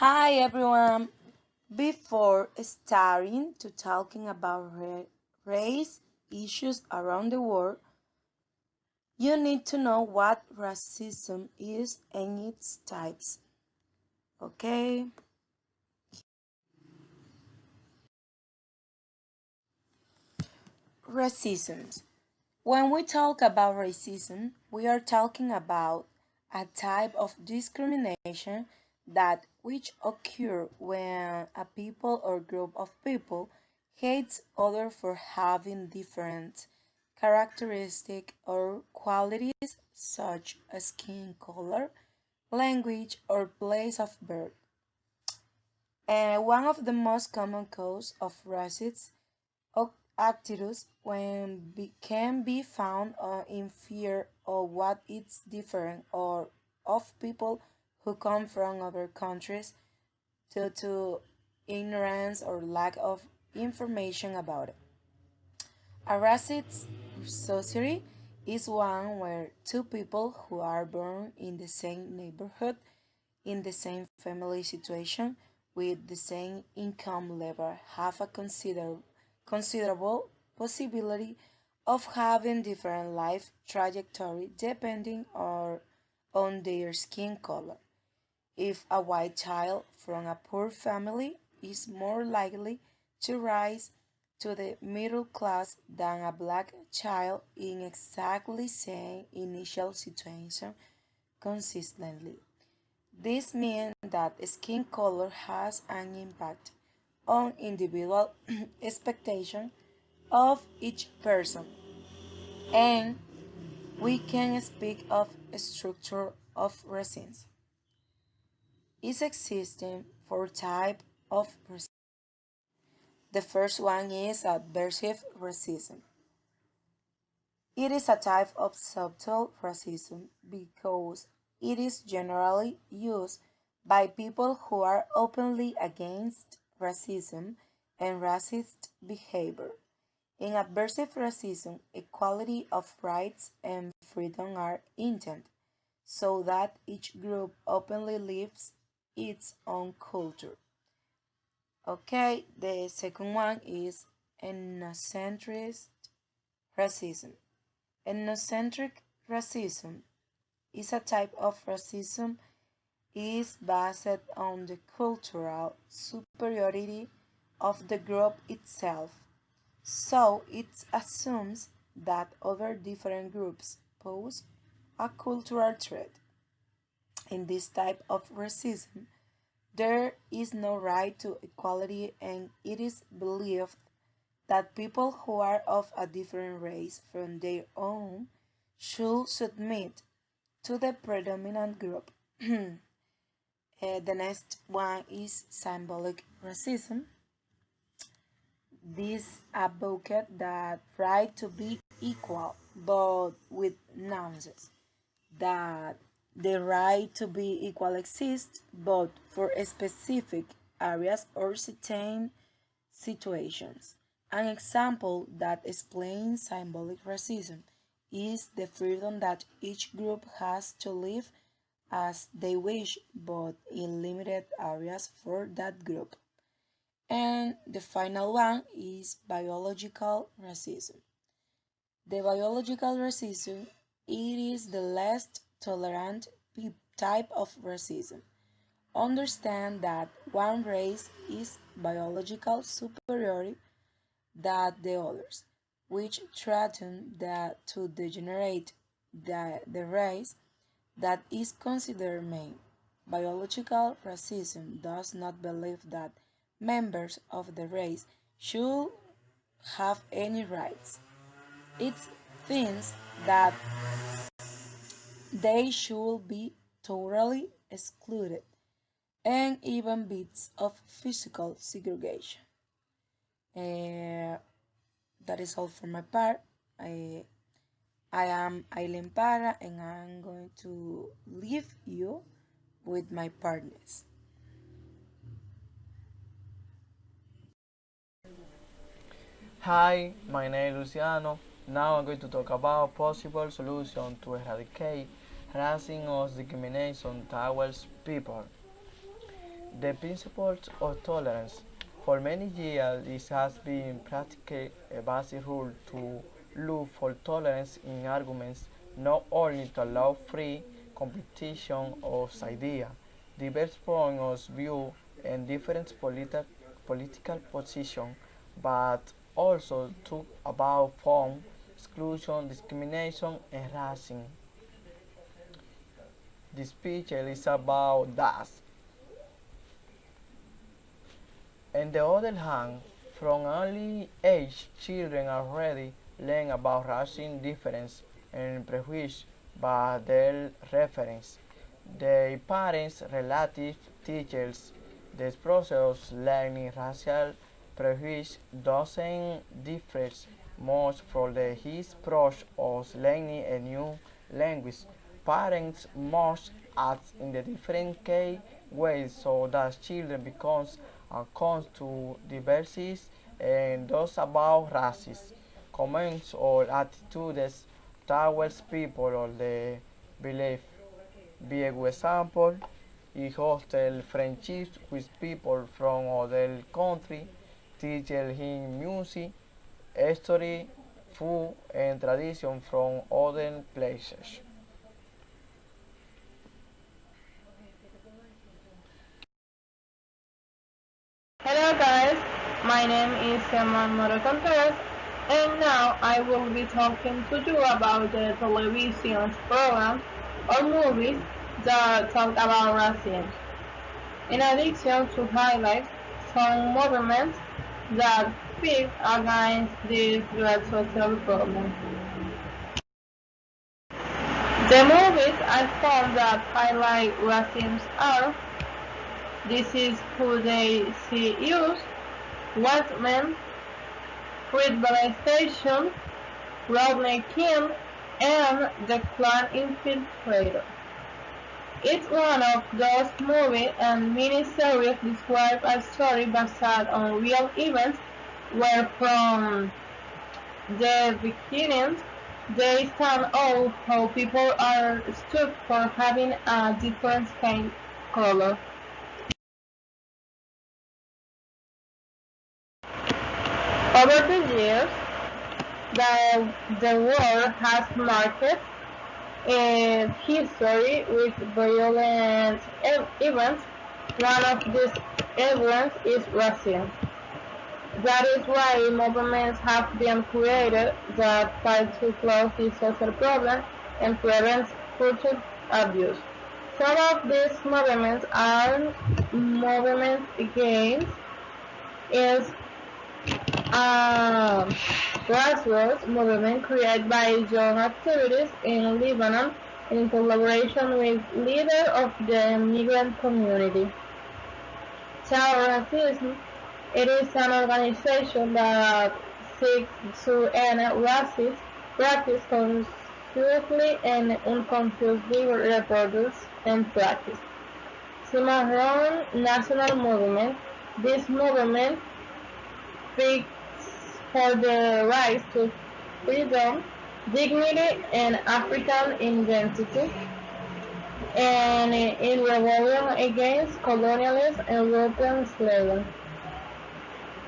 Hi everyone. Before starting to talking about race issues around the world, you need to know what racism is and its types. Okay? Racism. When we talk about racism, we are talking about a type of discrimination that which occur when a people or group of people hates other for having different characteristics or qualities such as skin color, language, or place of birth. And one of the most common causes of racism actitudes can be found in fear of what is different or of people who come from other countries due to ignorance or lack of information about it. A racist society is one where two people who are born in the same neighborhood, in the same family situation, with the same income level, have a considerable possibility of having different life trajectory depending on their skin color. If a white child from a poor family is more likely to rise to the middle class than a black child in exactly same initial situation consistently. This means that skin color has an impact on individual expectation of each person, and we can speak of a structure of racism. Is existing for type of racism. The first one is aversive racism. It is a type of subtle racism because it is generally used by people who are openly against racism and racist behavior. In aversive racism, equality of rights and freedom are intended so that each group openly lives its own culture. Okay, the second one is ethnocentric racism. Ethnocentric racism is a type of racism is based on the cultural superiority of the group itself. So it assumes that other different groups pose a cultural threat. In this type of racism, there is no right to equality, and it is believed that people who are of a different race from their own should submit to the predominant group. The next one is symbolic racism. This advocate that right to be equal, but with nuances. That the right to be equal exists, but for specific areas or certain situations. An example that explains symbolic racism is the freedom that each group has to live as they wish, but in limited areas for that group. And the final one is biological racism. The biological racism it is the least tolerant type of racism. Understand that one race is biological superior than the others, which threaten to degenerate the race that is considered main. Biological racism does not believe that members of the race should have any rights. It thinks that they should be totally excluded, and even bits of physical segregation. Uh, that is all for my part. I, I am Aileen Para, and I'm going to leave you with my partners. Hi, my name is Luciano. Now I'm going to talk about possible solutions to eradicate harassing or discrimination towards people. The principles of tolerance. For many years, it has been practically a basic rule to look for tolerance in arguments, not only to allow free competition of ideas, diverse points of view, and different political positions, but also to about form, exclusion, discrimination, and racism. This picture is about that. On the other hand, from early age, children already learn about racial difference and prejudice by their reference. Their parents, relatives, teachers. This process of learning racial prejudice doesn't differ much from his approach of learning a new language. Parents must act in the different key ways so that children becomes accustomed to diversities and those about races, comments or attitudes towards people or the belief. Be a good example, he hosted friendships with people from other countries, teaching him music, history, food, and tradition from other places. Hello guys, my name is Herman Moro Contreras and now I will be talking to you about the television programs or movies that talk about racism. In addition to highlight some movements that fight against this great social problem. The movies I found that highlight racism are This Is Who They See Use, White Men, Tribalization, Rodney King, and The Clan Infiltrator. It's one of those movies and miniseries describe a story based on real events where from the beginning they stand out how people are stuck for having a different skin color. Over the years, the world has marked history with violent events. One of these events is racism. That is why movements have been created that fight to close this social problem and prevent future abuse. Some of these movements are movements against is a grassroots movement created by young activists in Lebanon in collaboration with leaders of the immigrant community. Child Racism, it is an organization that seeks to end racist practice consciously and unconsciously reproduce and practice. Cimarron National Movement, this movement speaks for the right to freedom, dignity, and African identity, and in rebellion against colonialism and European slavery.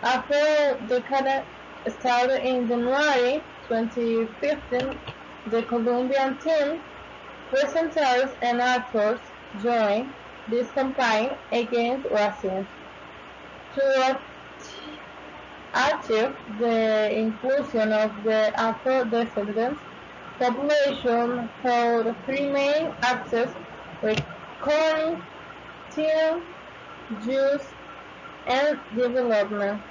After the coup started in January 2015, the Colombian team, presenters, and actors joined this campaign against racism to achieve the inclusion of the Afro-descendants population through three main axes: recording, team, use, and development.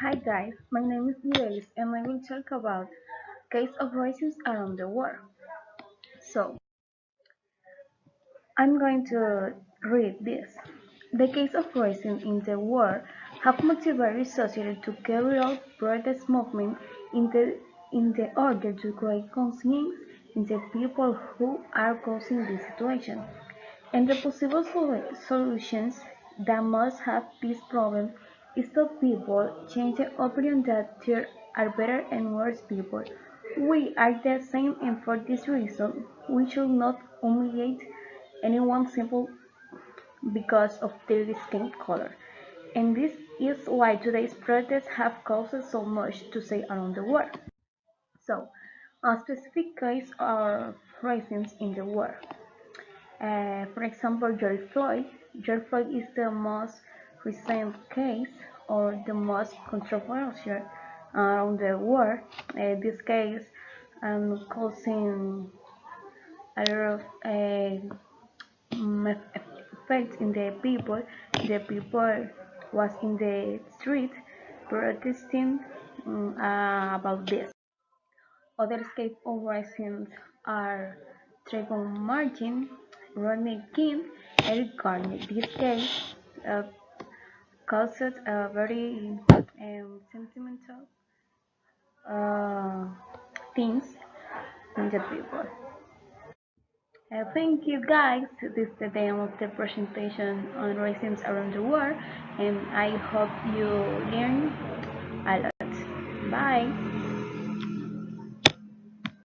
Hi guys, my name is Grace and I will talk about case of racism around the world. So, I'm going to read this. The case of racism in the world have motivated society to carry out protest movements in the order to create conscience in the people who are causing this situation. And the possible solutions that must have this problem is that people change the opinion that there are better and worse people. We are the same and for this reason we should not humiliate anyone because of their skin color. And this is why today's protests have caused so much to say around the world. So, a specific case of racism in the world. For example, George Floyd. George Floyd is the most recent case or the most controversial around the world. This case causing a lot of effects in the people. The people was in the street protesting about this. Other escape racism are Trayvon Martin, Rodney King, Eric Garner. This case uh, caused a very sentimental uh, things in the people. Thank you guys. This is the end of the presentation on racism around the world, and I hope you learn a lot. Bye.